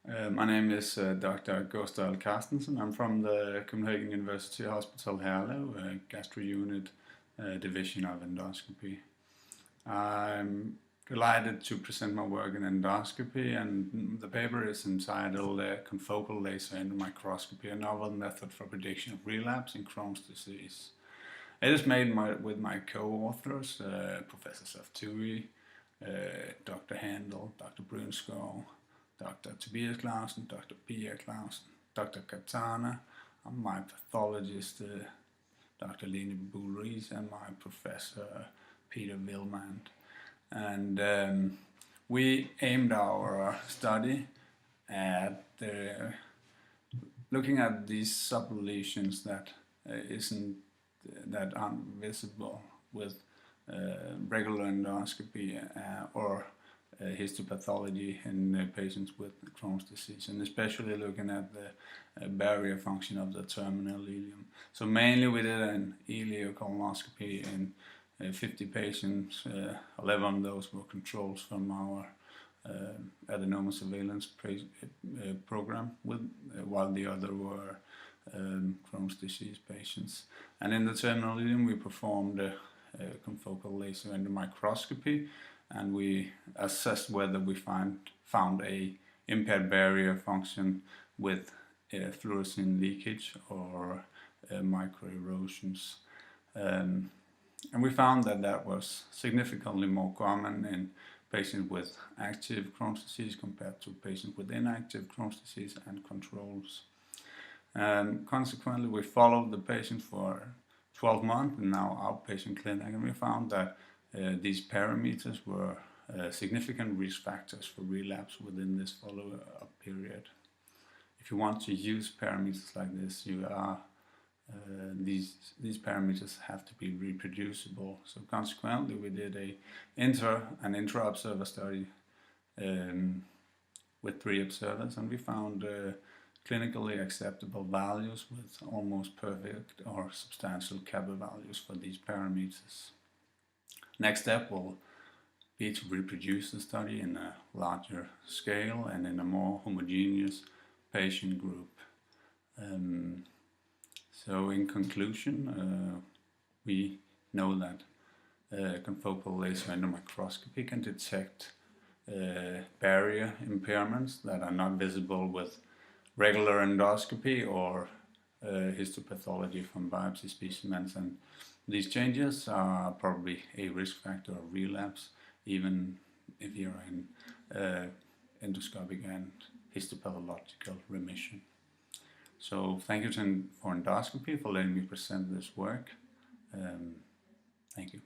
My name is Dr. Gásdal Karstensen. I'm from the Copenhagen University Hospital Herlev, Gastro Unit Division of Endoscopy. I'm delighted to present my work in endoscopy, and the paper is entitled Confocal laser endomicroscopy, a novel method for prediction of relapse in Crohn's disease. It is made with my co-authors, Professor Săftoiu, Dr. Hendel, Dr. Brynskov, Dr. Tobias Klausen, Dr. Pia Klausen, Dr. Cârtână, and my pathologist, Dr. Lene Buhl Riis, and my professor, Peter Vilmann. And we aimed our study at looking at these sublesions that aren't visible with regular endoscopy or histopathology in patients with Crohn's disease, and especially looking at the barrier function of the terminal ileum. So mainly we did an ileal colonoscopy in 50 patients. 11 of those were controls from our adenoma surveillance program, while the other were Crohn's disease patients. And in the terminal ileum we performed a confocal laser endomicroscopy, and we assessed whether we found a impaired barrier function with fluorescein leakage or microerosions. And we found that was significantly more common in patients with active Crohn's disease compared to patients with inactive Crohn's disease and controls. And consequently, we followed the patients for 12 months in our outpatient clinic, and we found that these parameters were significant risk factors for relapse within this follow-up period. If you want to use parameters like this, these parameters have to be reproducible. So consequently, we did an intra-observer study with 3 observers, and we found clinically acceptable values with almost perfect or substantial kappa values for these parameters. Next step will be to reproduce the study in a larger scale and in a more homogeneous patient group. So in conclusion, we know that confocal laser endomicroscopy can detect barrier impairments that are not visible with regular endoscopy or histopathology from biopsy specimens, and these changes are probably a risk factor of relapse, even if you're in endoscopic and histopathological remission. So thank you for endoscopy for letting me present this work. Thank you.